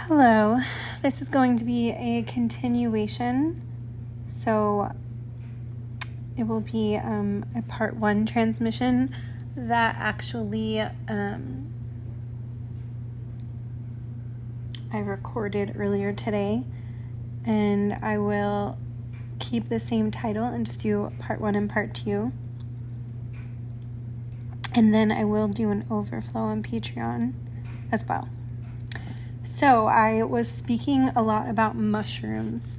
Hello, this is going to be a continuation, so it will be a part 1 transmission that actually I recorded earlier today, and I will keep the same title and just do part 1 and part 2, and then I will do an overflow on Patreon as well. So I was speaking a lot about mushrooms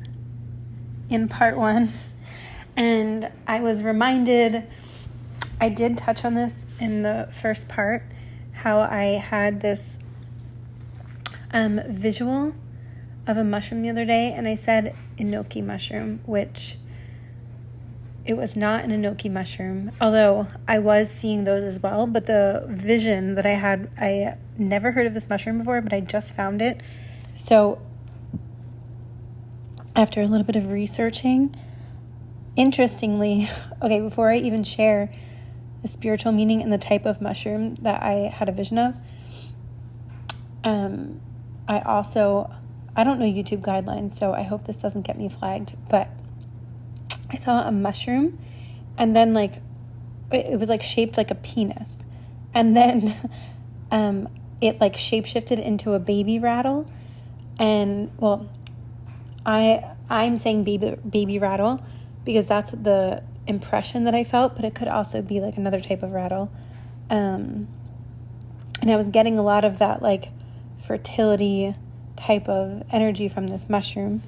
in part 1, and I was reminded, I did touch on this in the first part, how I had this visual of a mushroom the other day, and I said enoki mushroom, which it was not an enoki mushroom, although I was seeing those as well. But the vision that I had, I never heard of this mushroom before, but I just found it. So after a little bit of researching, interestingly, okay, before I even share the spiritual meaning and the type of mushroom that I had a vision of, I don't know YouTube guidelines, so I hope this doesn't get me flagged, but I saw a mushroom, and then it was shaped like a penis, and then it shape-shifted into a baby rattle, and I'm saying baby rattle because that's the impression that I felt, but it could also be another type of rattle, and I was getting a lot of that fertility type of energy from this mushroom.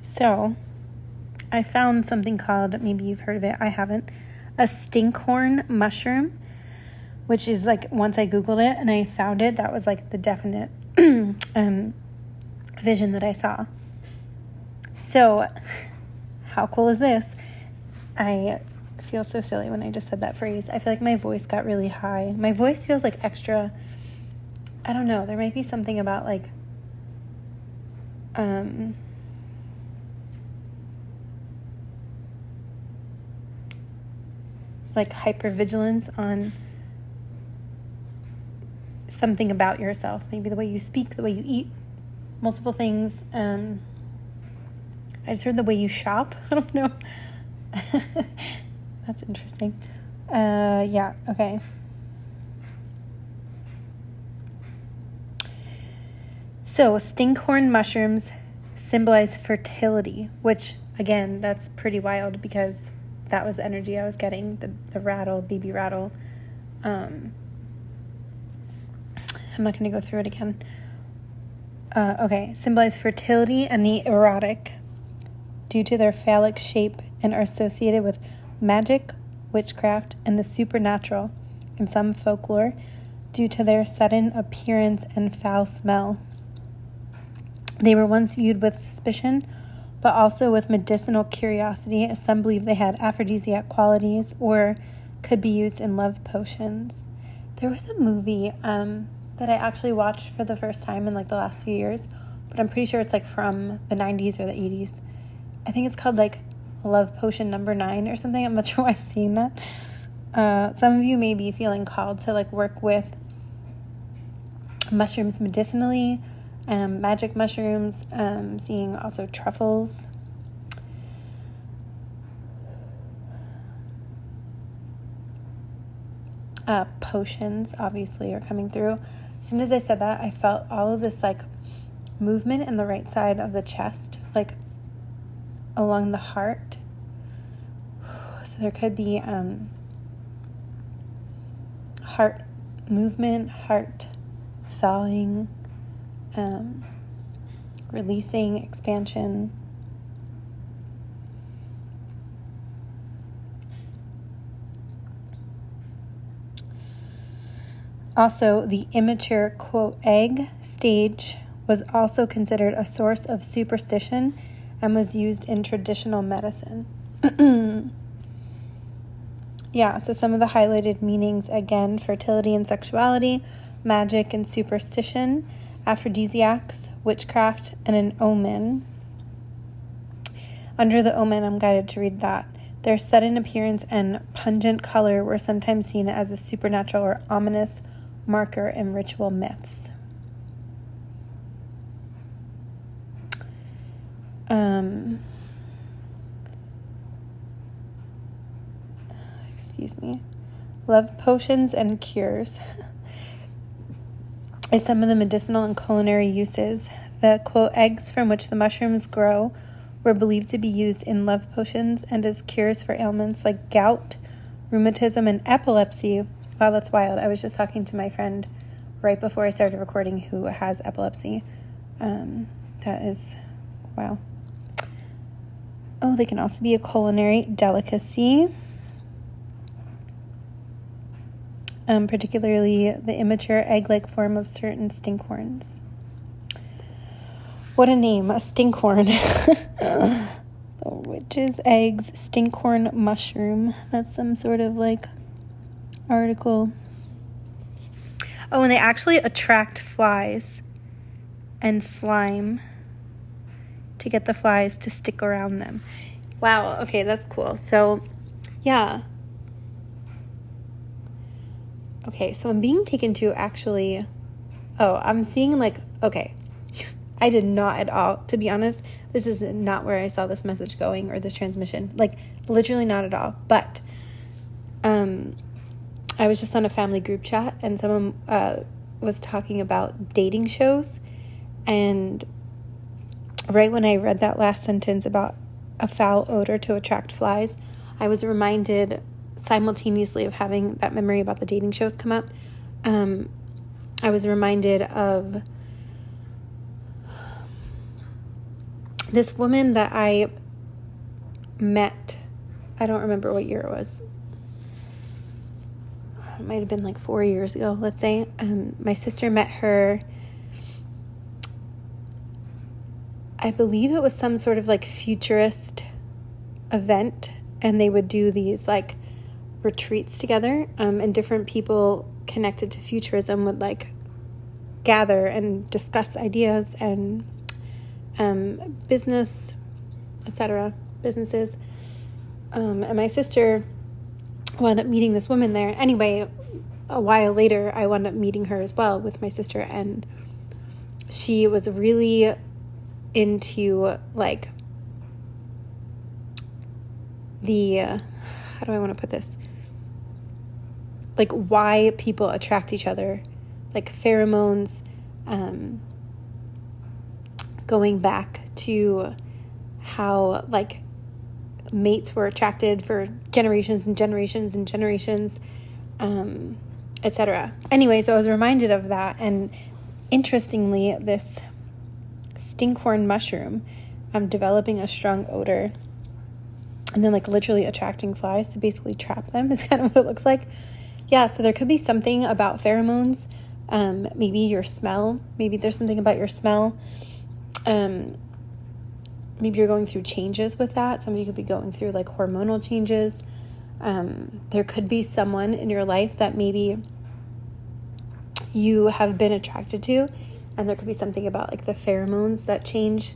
So I found something called, maybe you've heard of it, I haven't, a Stinkhorn mushroom, which is once I Googled it and I found it, that was the definite vision that I saw. So how cool is this? I feel so silly when I just said that phrase. I feel like my voice got really high. My voice feels extra, I don't know, there might be something about hypervigilance on something about yourself, maybe the way you speak, the way you eat, multiple things. I just heard the way you shop. I don't know. That's interesting. Yeah, okay. So Stinkhorn mushrooms symbolize fertility, which again, that's pretty wild because that was the energy I was getting, the rattle, baby rattle. I'm not going to go through it again. Okay, symbolize fertility and the erotic due to their phallic shape and are associated with magic, witchcraft, and the supernatural in some folklore due to their sudden appearance and foul smell. They were once viewed with suspicion, but also with medicinal curiosity, as some believe they had aphrodisiac qualities or could be used in love potions. There was a movie that I actually watched for the first time in the last few years, but I'm pretty sure it's from the 90s or the 80s. I think it's called Love Potion Number 9 or something. I'm not sure why I'm seeing that. Some of you may be feeling called to work with mushrooms medicinally, magic mushrooms, seeing also truffles. Potions obviously are coming through. As soon as I said that, I felt all of this movement in the right side of the chest, along the heart. So there could be heart movement, heart thawing, releasing, expansion. Also, the immature, quote, egg stage was also considered a source of superstition and was used in traditional medicine. Yeah, so some of the highlighted meanings, again, fertility and sexuality, magic and superstition, aphrodisiacs, witchcraft, and an omen. Under the omen, I'm guided to read that. Their sudden appearance and pungent color were sometimes seen as a supernatural or ominous marker in ritual myths. excuse me, love potions and cures is some of the medicinal and culinary uses. The, quote, eggs from which the mushrooms grow were believed to be used in love potions and as cures for ailments like gout, rheumatism, and epilepsy. Wow, that's wild. I was just talking to my friend right before I started recording who has epilepsy. That is, wow. Oh, they can also be a culinary delicacy. Particularly the immature egg-like form of certain stinkhorns. What a name, a stinkhorn. The witch's eggs, stinkhorn mushroom. That's some sort of like article. Oh, and they actually attract flies and slime to get the flies to stick around them. Wow, okay, that's cool. So, yeah. Okay, so I'm being taken to actually, I'm seeing like, okay, I did not at all, to be honest, this is not where I saw this message going or this transmission, like literally not at all, but I was just on a family group chat and someone was talking about dating shows, and right when I read that last sentence about a foul odor to attract flies, I was reminded simultaneously of having that memory about the dating shows come up. I was reminded of this woman that I met. I don't remember what year it was. It might have been like 4 years ago, let's say. My sister met her. I believe it was some sort of like futurist event, and they would do these like retreats together, and different people connected to futurism would like gather and discuss ideas and business, etc., businesses. And my sister wound up meeting this woman there. Anyway, a while later, I wound up meeting her as well with my sister, and she was really into like the, how do I want to put this? Like why people attract each other, like pheromones, going back to how like mates were attracted for generations and generations and generations, etc. Anyway, so I was reminded of that, and interestingly, this stinkhorn mushroom, developing a strong odor and then like literally attracting flies to basically trap them is kind of what it looks like. Yeah, so there could be something about pheromones, maybe your smell, maybe there's something about your smell. Maybe you're going through changes with that. Somebody could be going through like hormonal changes. There could be someone in your life that maybe you have been attracted to, and there could be something about like the pheromones that change.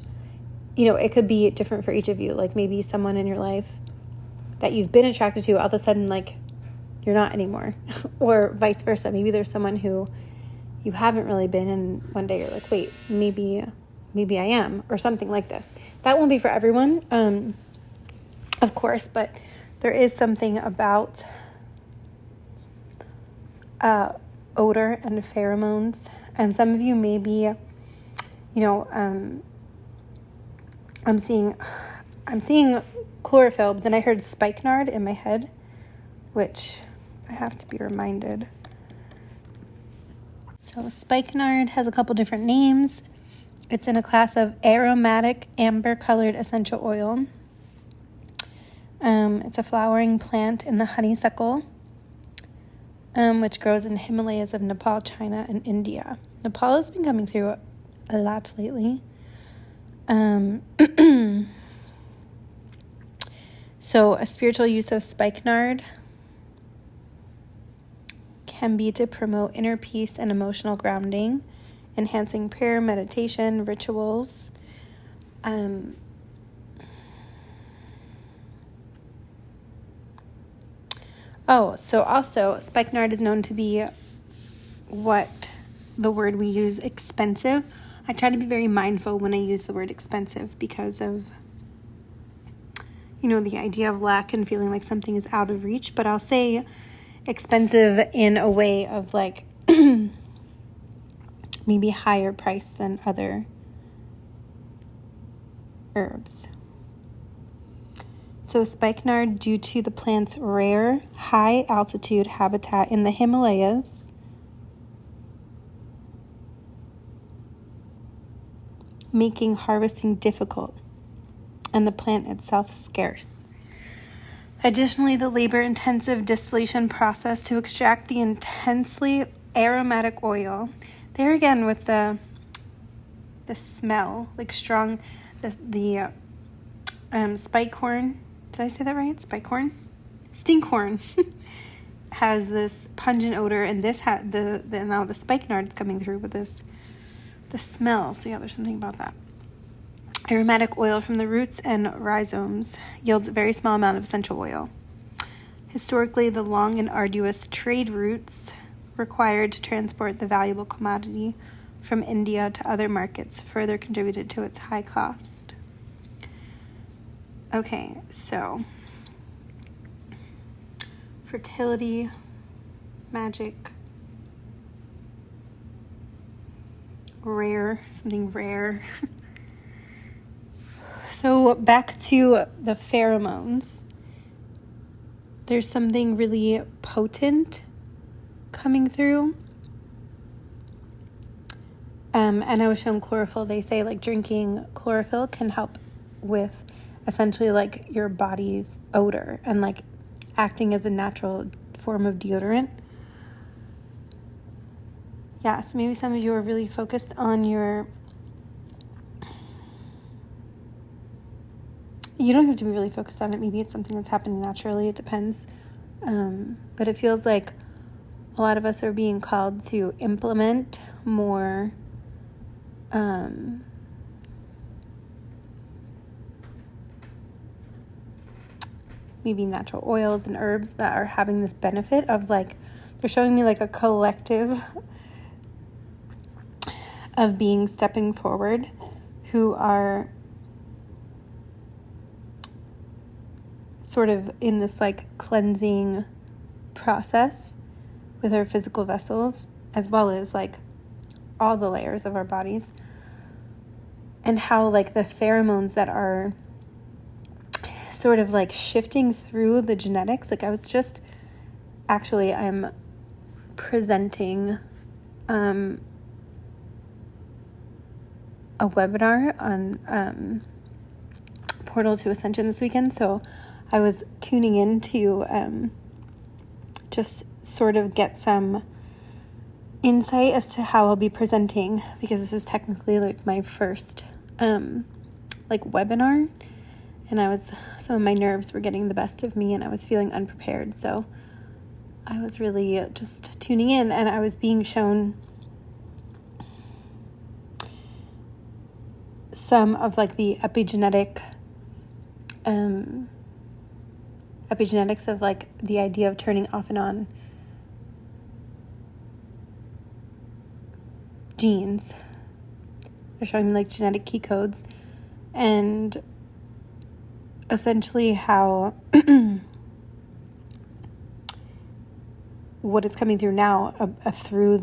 You know, it could be different for each of you. Like maybe someone in your life that you've been attracted to, all of a sudden like you're not anymore, or vice versa. Maybe there's someone who you haven't really been, and one day you're like, wait, maybe I am, or something like this. That won't be for everyone, of course, but there is something about odor and pheromones. And some of you may be, you know, I'm seeing chlorophyll, but then I heard spikenard in my head, which I have to be reminded. So spikenard has a couple different names. It's in a class of aromatic amber-colored essential oil. It's a flowering plant in the honeysuckle, which grows in the Himalayas of Nepal, China, and India. Nepal has been coming through a lot lately. So a spiritual use of spikenard can be to promote inner peace and emotional grounding, enhancing prayer, meditation, rituals. So also spikenard is known to be what the word we use, expensive. I try to be very mindful when I use the word expensive because of, you know, the idea of lack and feeling like something is out of reach. But I'll say expensive in a way of like maybe higher price than other herbs. So spikenard, due to the plant's rare high altitude habitat in the Himalayas, making harvesting difficult and the plant itself scarce. Additionally, the labor-intensive distillation process to extract the intensely aromatic oil, there again with the smell, like strong, the Stinkhorn, did I say that right? Stinkhorn has this pungent odor, and this now the spikenard is coming through with the smell. So yeah, there's something about that. Aromatic oil from the roots and rhizomes yields a very small amount of essential oil. Historically, the long and arduous trade routes required to transport the valuable commodity from India to other markets further contributed to its high cost. Okay, so fertility, magic, rare, something rare. So back to the pheromones. There's something really potent coming through. And I was shown chlorophyll. They say like drinking chlorophyll can help with essentially like your body's odor and like acting as a natural form of deodorant. Yeah, so maybe some of you are really focused on your... You don't have to be really focused on it. Maybe it's something that's happening naturally. It depends. But it feels like a lot of us are being called to implement more maybe natural oils and herbs that are having this benefit of like, they're showing me like a collective of beings stepping forward who are sort of in this like cleansing process with our physical vessels, as well as like all the layers of our bodies, and how like the pheromones that are sort of like shifting through the genetics. Like I'm presenting a webinar on Portal to Ascension this weekend, so I was tuning in to just sort of get some insight as to how I'll be presenting, because this is technically like my first like webinar, and some of my nerves were getting the best of me and I was feeling unprepared, so I was really just tuning in, and I was being shown some of like the epigenetics of like the idea of turning off and on genes. They're showing me like genetic key codes, and essentially how what is coming through now through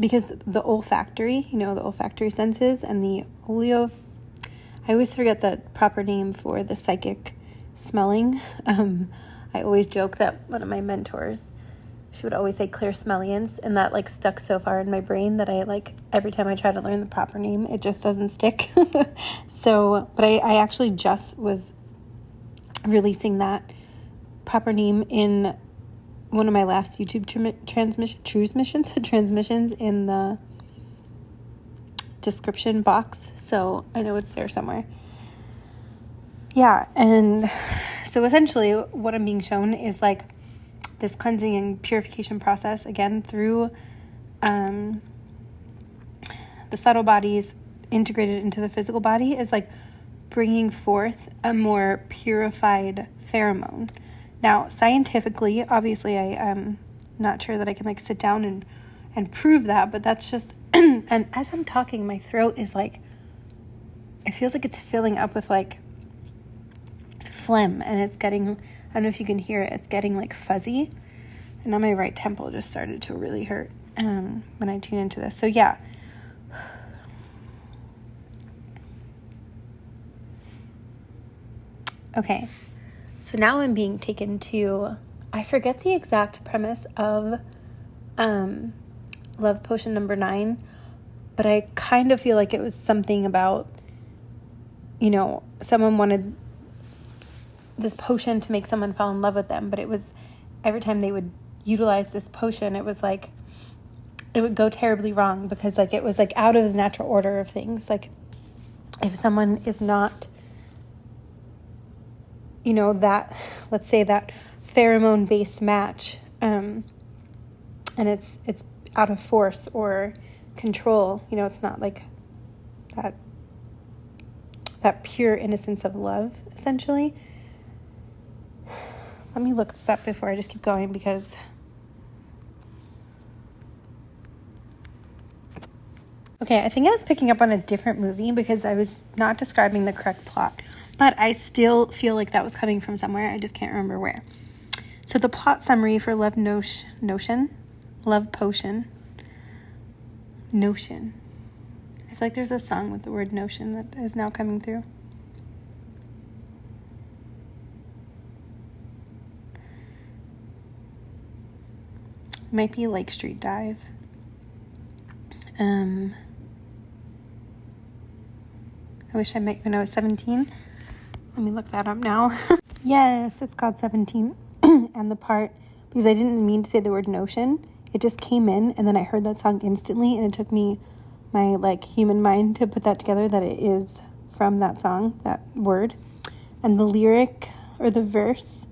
because the olfactory, the olfactory senses, and the I always forget the proper name for the psychic smelling. I always joke that one of my mentors, she would always say clairsmellians, and that like stuck so far in my brain that I like every time I try to learn the proper name, it just doesn't stick. So, but I actually just was releasing that proper name in one of my last YouTube transmissions in the description box, so I know it's there somewhere. Yeah, and so essentially what I'm being shown is like this cleansing and purification process, again, through the subtle bodies integrated into the physical body, is like bringing forth a more purified pheromone. Now, scientifically, obviously, I am not sure that I can like sit down and prove that, but that's just And as I'm talking, my throat is like, it feels like it's filling up with like phlegm, and it's getting, I don't know if you can hear it, it's getting like fuzzy. And now my right temple just started to really hurt when I tune into this. So yeah. Okay. So now I'm being taken to, I forget the exact premise of Love Potion number 9, but I kind of feel like it was something about, you know, someone wanted this potion to make someone fall in love with them, but it was every time they would utilize this potion, it was like it would go terribly wrong, because like it was like out of the natural order of things. Like if someone is not, you know, that, let's say that pheromone based match, and it's out of force or control, you know, it's not like that pure innocence of love, essentially. Let me look this up before I just keep going, because okay, I think I was picking up on a different movie because I was not describing the correct plot, but I still feel like that was coming from somewhere. I just can't remember where. So the plot summary for Love Potion. Notion. I feel like there's a song with the word notion that is now coming through. Might be Lake Street Dive. I wish I might when I was 17. Let me look that up now. Yes, it's called 17. And the part, because I didn't mean to say the word notion, it just came in, and then I heard that song instantly, and it took me my like human mind to put that together, that it is from that song, that word. And the lyric or the verse,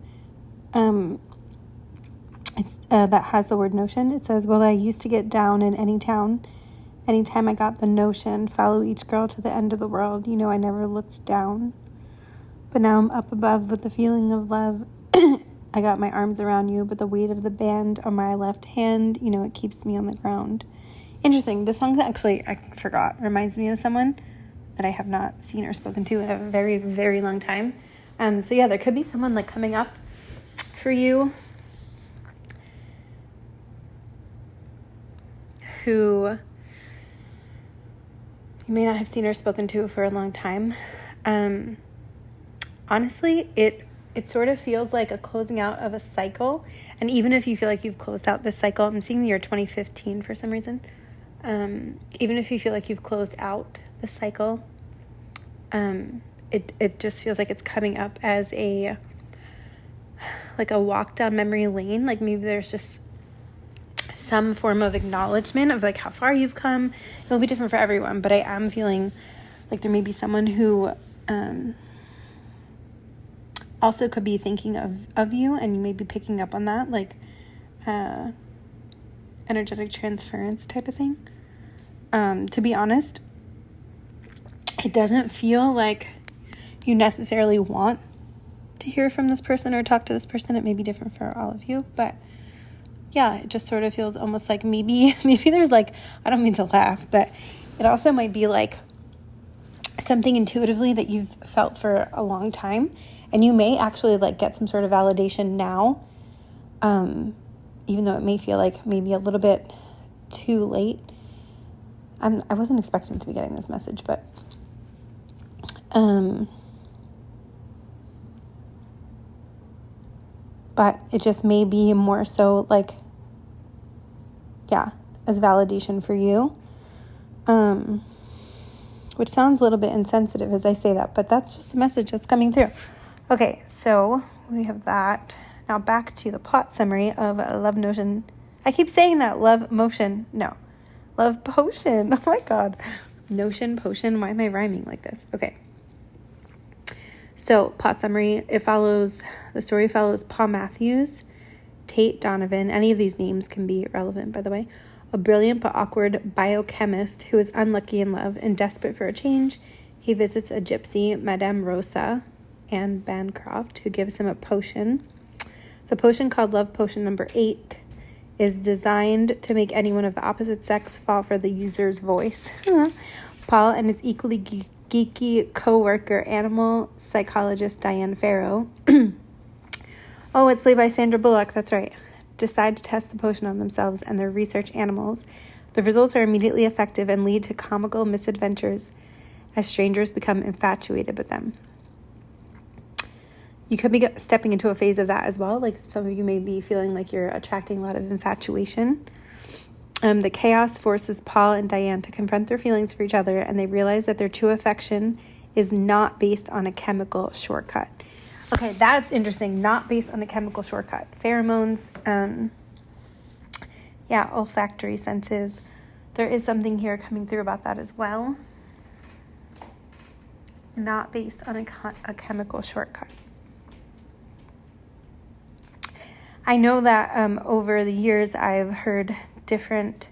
it's that has the word notion. It says, well, I used to get down in any town. Anytime I got the notion, follow each girl to the end of the world. You know, I never looked down. But now I'm up above with the feeling of love. I got my arms around you, but the weight of the band on my left hand, you know, it keeps me on the ground. Interesting. This song actually, I forgot, reminds me of someone that I have not seen or spoken to in a very, very long time. So yeah, there could be someone like coming up for you who you may not have seen or spoken to for a long time. Honestly, it sort of feels like a closing out of a cycle. And even if you feel like you've closed out this cycle, I'm seeing the year 2015 for some reason. Even if you feel like you've closed out the cycle, it just feels like it's coming up as a walk down memory lane. Like maybe there's just some form of acknowledgement of like how far you've come. It'll be different for everyone, but I am feeling like there may be someone who also could be thinking of you, and you may be picking up on that, like energetic transference type of thing. To be honest, it doesn't feel like you necessarily want to hear from this person or talk to this person. It may be different for all of you, but yeah, it just sort of feels almost like maybe there's like, I don't mean to laugh, but it also might be like something intuitively that you've felt for a long time, and you may actually like get some sort of validation now, even though it may feel like maybe a little bit too late. I wasn't expecting to be getting this message, but it just may be more so like, yeah, as validation for you, which sounds a little bit insensitive as I say that, but that's just the message that's coming through. Okay, so we have that. Now back to the plot summary of Love Notion. I keep saying that, Love Motion. No, Love Potion. Oh my God. Notion, potion. Why am I rhyming like this? Okay. So plot summary, the story follows Paul Matthews, Tate Donovan. Any of these names can be relevant, by the way. A brilliant but awkward biochemist who is unlucky in love and desperate for a change. He visits a gypsy, Madame Rosa, Anne Bancroft, who gives him a potion. The potion, called Love Potion number 8, is designed to make anyone of the opposite sex fall for the user's voice. Paul and his equally geeky co-worker, animal psychologist Diane Farrow, oh, it's played by Sandra Bullock, that's right, decide to test the potion on themselves and their research animals. The results are immediately effective and lead to comical misadventures as strangers become infatuated with them. You could be stepping into a phase of that as well. Like some of you may be feeling like you're attracting a lot of infatuation. The chaos forces Paul and Diane to confront their feelings for each other, and they realize that their true affection is not based on a chemical shortcut. Okay, that's interesting. Not based on a chemical shortcut. Pheromones, olfactory senses. There is something here coming through about that as well. Not based on a chemical shortcut. I know that over the years I've heard different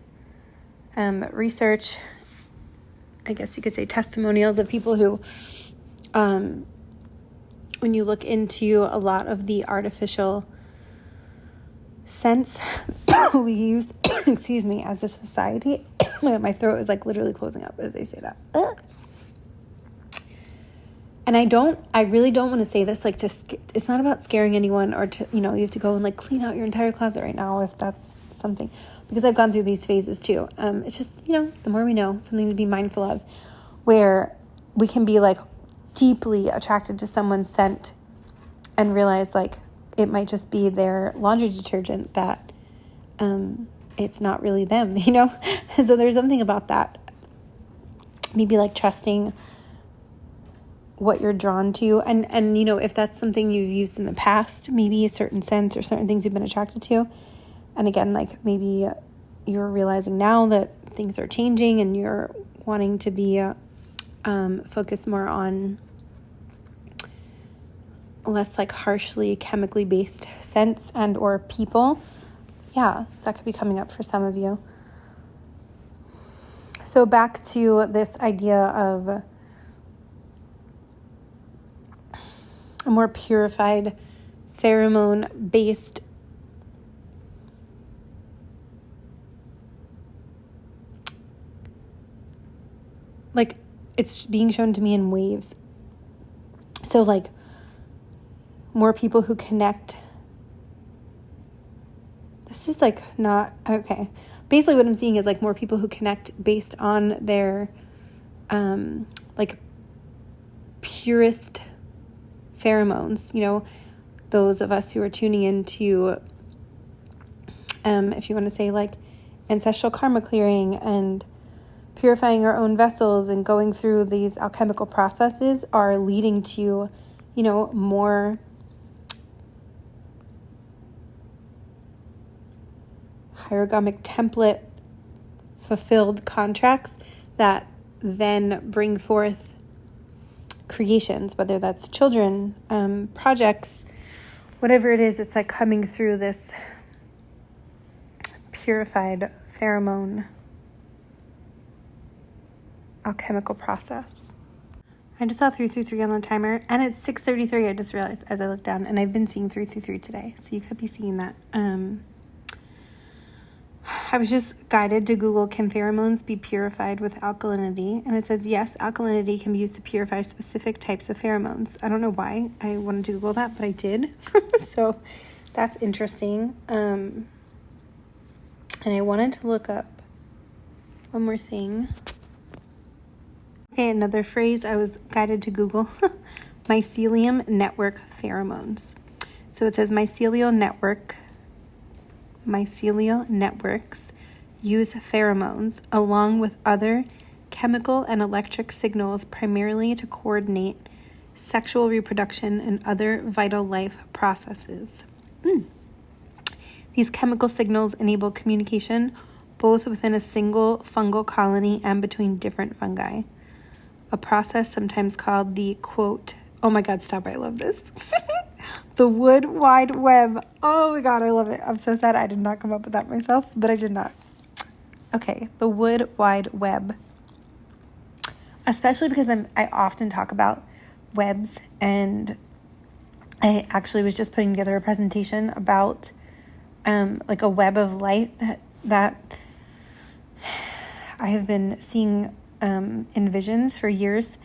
research, I guess you could say testimonials of people who, when you look into a lot of the artificial scents we use, excuse me, as a society, my throat is like literally closing up as they say that. And I really don't want to say this, like, it's not about scaring anyone or to, you have to go and like clean out your entire closet right now if that's something, because I've gone through these phases too. It's just, the more we know, something to be mindful of, where we can be like deeply attracted to someone's scent and realize like it might just be their laundry detergent, that it's not really them, So there's something about that. Maybe like trusting what you're drawn to, and if that's something you've used in the past, maybe a certain scent or certain things you've been attracted to, and again, like maybe you're realizing now that things are changing and you're wanting to be focused more on less like harshly chemically based scents and or people. Yeah, that could be coming up for some of you. So back to this idea of a more purified pheromone-based like it's being shown to me in waves. So like more people who connect. This is like not okay. Basically what I'm seeing is like more people who connect based on their like purest pheromones, those of us who are tuning into, if you want to say like ancestral karma clearing and purifying our own vessels and going through these alchemical processes are leading to, more hierogamic template fulfilled contracts that then bring forth creations, whether that's children, projects, whatever it is. It's like coming through this purified pheromone alchemical process. I just saw 333 on the timer, and it's 6:33. I just realized as I looked down, and I've been seeing 333 today, so you could be seeing that. I was just guided to Google, can pheromones be purified with alkalinity? And it says, yes, alkalinity can be used to purify specific types of pheromones. I don't know why I wanted to Google that, but I did. So that's interesting. And I wanted to look up one more thing. Okay, another phrase I was guided to Google. Mycelium network pheromones. So it says mycelial networks use pheromones along with other chemical and electric signals primarily to coordinate sexual reproduction and other vital life processes. These chemical signals enable communication both within a single fungal colony and between different fungi. A process sometimes called the, quote, oh my God, stop, I love this. The Wood Wide Web. Oh my God, I love it. I'm so sad I did not come up with that myself, but I did not. Okay, the Wood Wide Web. Especially because I often talk about webs, and I actually was just putting together a presentation about like a web of light that I have been seeing in visions for years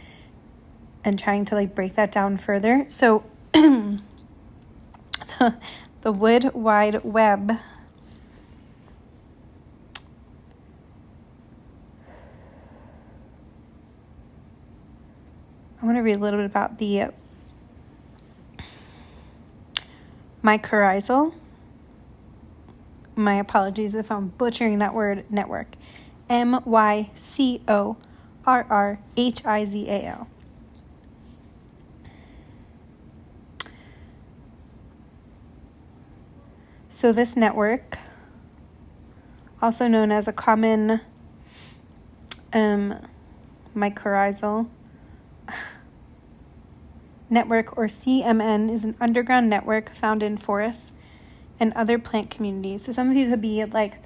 and trying to like break that down further. So the wood wide web I want to read a little bit about the mycorrhizal. My apologies if I'm butchering that word, network. mycorrhizal. So this network, also known as a common mycorrhizal network, or CMN, is an underground network found in forests and other plant communities. So some of you could be like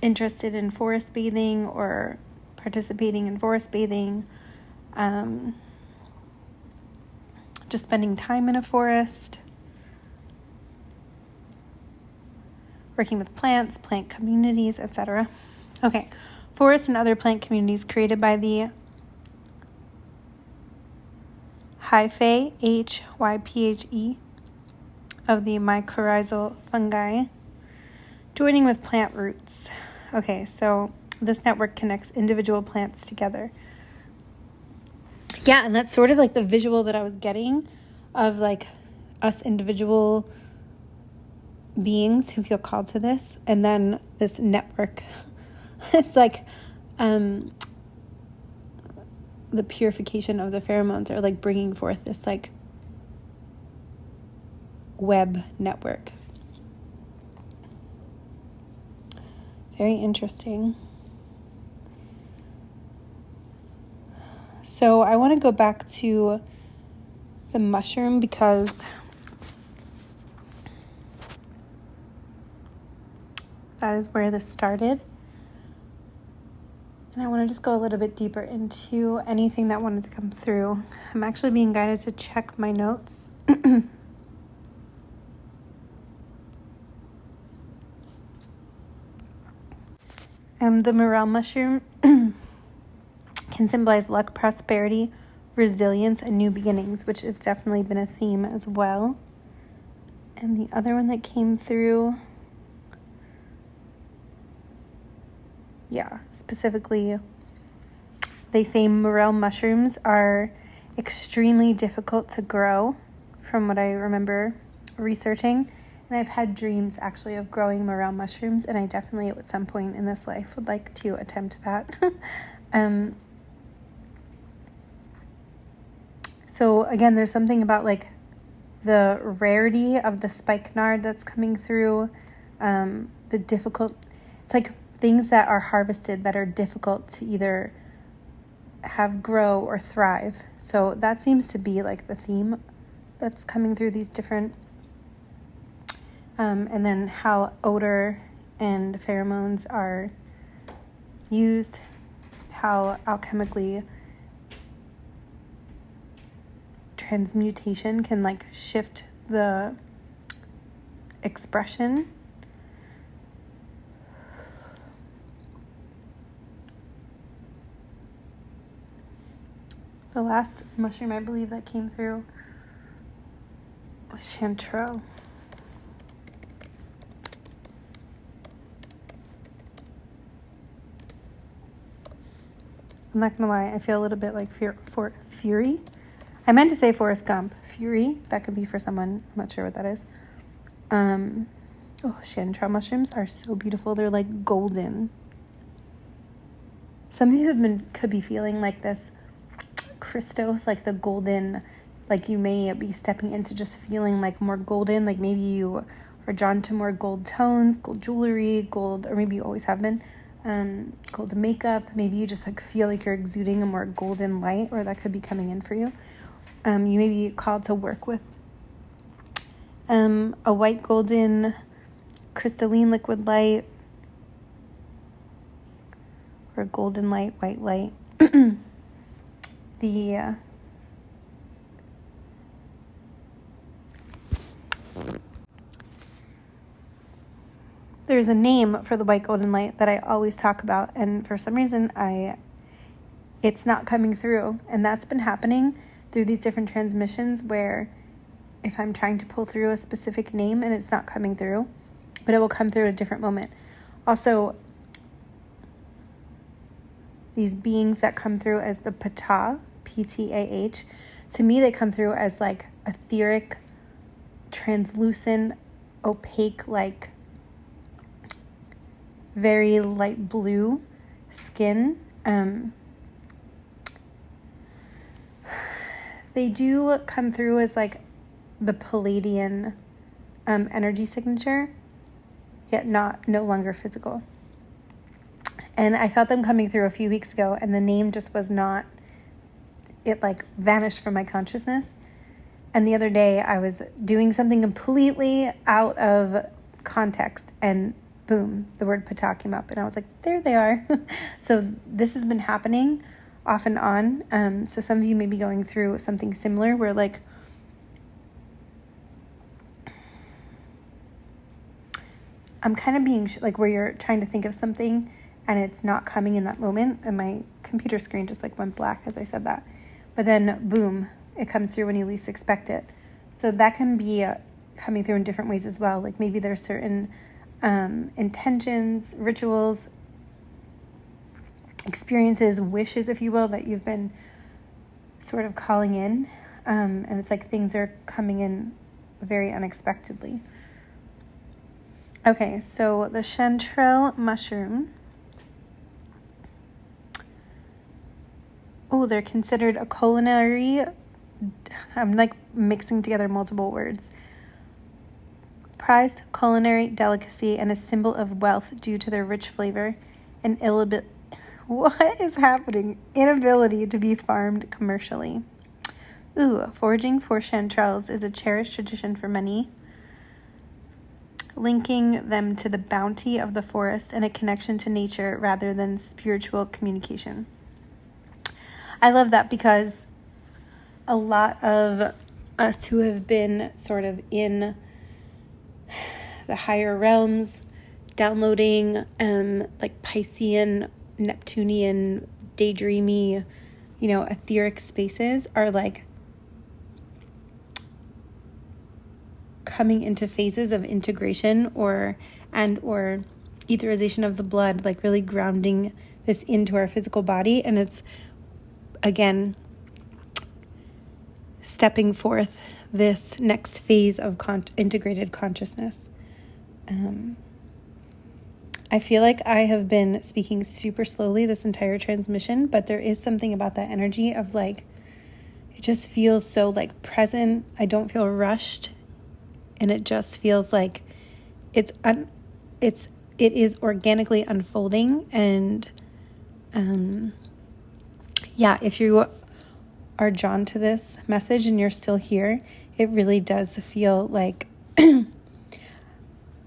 interested in forest bathing or participating in forest bathing, just spending time in a forest, working with plants, plant communities, etc. Okay, forests and other plant communities created by the hyphae, Hyphe, of the mycorrhizal fungi, joining with plant roots. Okay, so this network connects individual plants together. Yeah, and that's sort of like the visual that I was getting of like us individual beings who feel called to this, and then this network. It's like the purification of the pheromones are like bringing forth this like web network. Very interesting. So I want to go back to the mushroom because that is where this started. And I want to just go a little bit deeper into anything that wanted to come through. I'm actually being guided to check my notes. The Morel mushroom can symbolize luck, prosperity, resilience, and new beginnings, which has definitely been a theme as well. And the other one that came through, specifically, they say morel mushrooms are extremely difficult to grow, from what I remember researching. And I've had dreams actually of growing morel mushrooms, and I definitely at some point in this life would like to attempt that. So again, there's something about like the rarity of the spikenard that's coming through, the difficult, it's like things that are harvested that are difficult to either have grow or thrive. So that seems to be like the theme that's coming through these different, and then how odor and pheromones are used, how alchemically transmutation can like shift the expression. The last mushroom I believe that came through was Chanterelle. I'm not gonna lie, I feel a little bit like Fury. I meant to say Forrest Gump. Fury, that could be for someone. I'm not sure what that is. Chanterelle mushrooms are so beautiful. They're like golden. Some of you could be feeling like this Christos, like the golden, like you may be stepping into just feeling like more golden, like maybe you are drawn to more gold tones, gold jewelry, gold, or maybe you always have been, gold makeup. Maybe you just like feel like you're exuding a more golden light, or that could be coming in for you. You may be called to work with a white golden crystalline liquid light, or golden light, white light. there's a name for the white golden light that I always talk about, and for some reason it's not coming through. And that's been happening through these different transmissions where if I'm trying to pull through a specific name and it's not coming through, but it will come through at a different moment. Also, these beings that come through as the Ptah, Ptah, to me they come through as like etheric, translucent, opaque, like very light blue skin. They do come through as like the Palladian energy signature, yet no longer physical. And I felt them coming through a few weeks ago, and the name just was not, it like vanished from my consciousness. And the other day I was doing something completely out of context, and boom, the word Ptah came up, and I was like, there they are. So this has been happening off and on. So some of you may be going through something similar where like I'm kind of being like where you're trying to think of something and it's not coming in that moment, and my computer screen just like went black as I said that. But then boom, it comes through when you least expect it. So that can be coming through in different ways as well. Like maybe there's certain intentions, rituals, experiences, wishes, if you will, that you've been sort of calling in. And it's like things are coming in very unexpectedly. Okay, so the chanterelle mushroom. Oh, they're considered a culinary, I'm like mixing together multiple words. Prized culinary delicacy and a symbol of wealth due to their rich flavor and what is happening? Inability to be farmed commercially. Foraging for chanterelles is a cherished tradition for many, linking them to the bounty of the forest and a connection to nature rather than spiritual communication. I love that because a lot of us who have been sort of in the higher realms, downloading like Piscean, Neptunian, daydreamy, etheric spaces are like coming into phases of integration or etherization of the blood, like really grounding this into our physical body. And it's, again, stepping forth this next phase of integrated consciousness. I feel like I have been speaking super slowly this entire transmission, but there is something about that energy of like, it just feels so like present. I don't feel rushed, and it just feels like it is organically unfolding. And if you are drawn to this message and you're still here, it really does feel like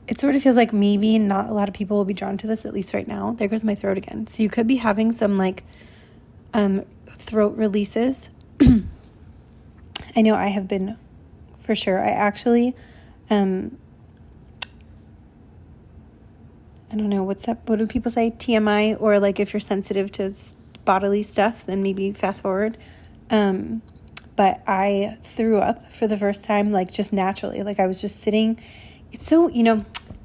it sort of feels like maybe not a lot of people will be drawn to this, at least right now. There goes my throat again. So you could be having some like throat releases. I know I have been, for sure. I actually, I don't know, what do people say? TMI, or like if you're sensitive to bodily stuff, then maybe fast forward. But I threw up for the first time, like just naturally. Like I was just sitting. It's so,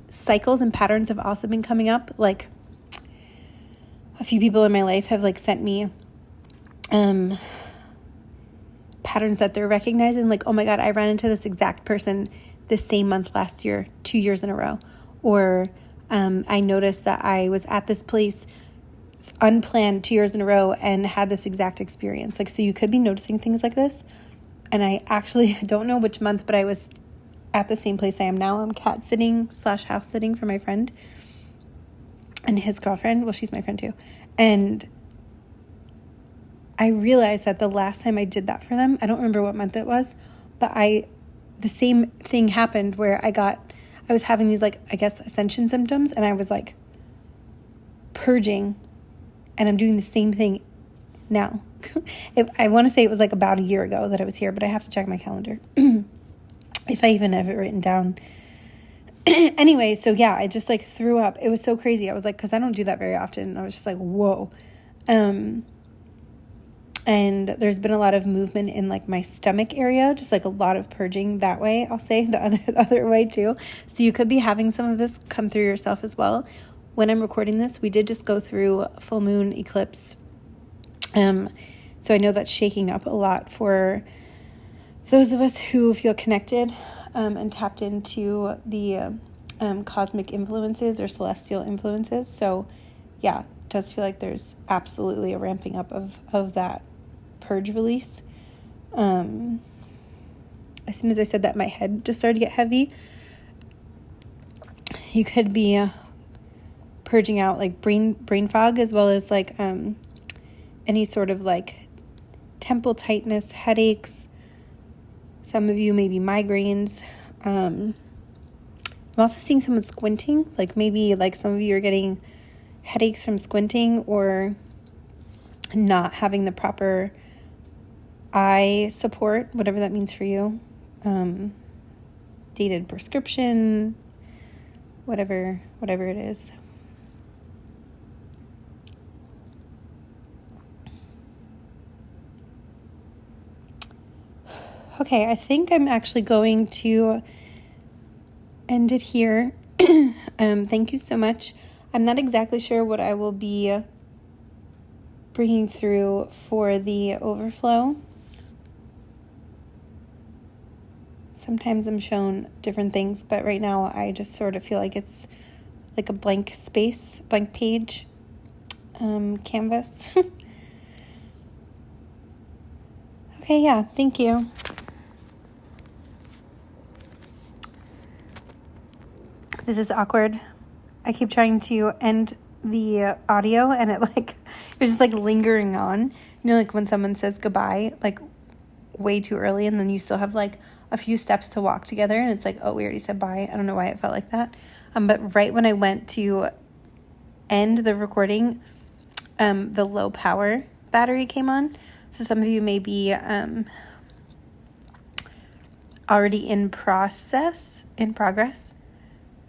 cycles and patterns have also been coming up. Like a few people in my life have like sent me patterns that they're recognizing. Like, oh my God, I ran into this exact person this same month last year, 2 years in a row. Or I noticed that I was at this place unplanned 2 years in a row and had this exact experience. Like, so you could be noticing things like this. And I actually don't know which month, but I was at the same place I am now. I'm cat sitting / house sitting for my friend and his girlfriend. Well, she's my friend too. And I realized that the last time I did that for them, I don't remember what month it was, but the same thing happened where I was having these like, I guess, ascension symptoms, and I was like purging, and I'm doing the same thing now. I want to say it was like about a year ago that I was here, but I have to check my calendar. If I even have it written down. Anyway, so yeah, I just like threw up. It was so crazy. I was like, because I don't do that very often. I was just like, whoa. And there's been a lot of movement in like my stomach area, just like a lot of purging that way. I'll say the other way too. So you could be having some of this come through yourself as well. When I'm recording this, we did just go through full moon eclipse. So I know that's shaking up a lot for those of us who feel connected and tapped into the cosmic influences or celestial influences. So yeah, it does feel like there's absolutely a ramping up of that purge release. As soon as I said that, my head just started to get heavy. You could be purging out like brain fog, as well as like any sort of like temple tightness, headaches. Some of you maybe migraines. I'm also seeing someone squinting, like maybe like some of you are getting headaches from squinting or not having the proper eye support, whatever that means for you. Dated prescription, whatever it is. Okay, I think I'm actually going to end it here. Thank you so much. I'm not exactly sure what I will be bringing through for the overflow. Sometimes I'm shown different things, but right now I just sort of feel like it's like a blank space, blank page, canvas. Okay, yeah, thank you. This is awkward. I keep trying to end the audio and it was just like lingering on. You know, like when someone says goodbye, like way too early and then you still have like a few steps to walk together and it's like, oh, we already said bye. I don't know why it felt like that. But right when I went to end the recording, the low power battery came on. So some of you may be already in progress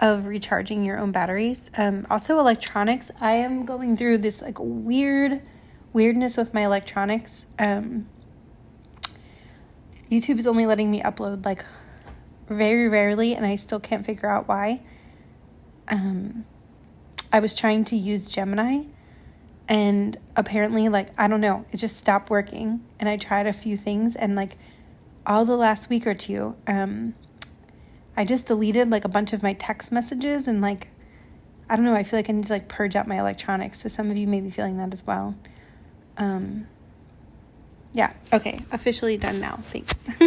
of recharging your own batteries. Also electronics. I am going through this like weirdness with my electronics. YouTube is only letting me upload like very rarely and I still can't figure out why. I was trying to use Gemini and apparently like, I don't know, it just stopped working. And I tried a few things and like all the last week or two, I just deleted like a bunch of my text messages and like, I don't know, I feel like I need to like purge out my electronics. So some of you may be feeling that as well. Yeah, okay, officially done now. Thanks.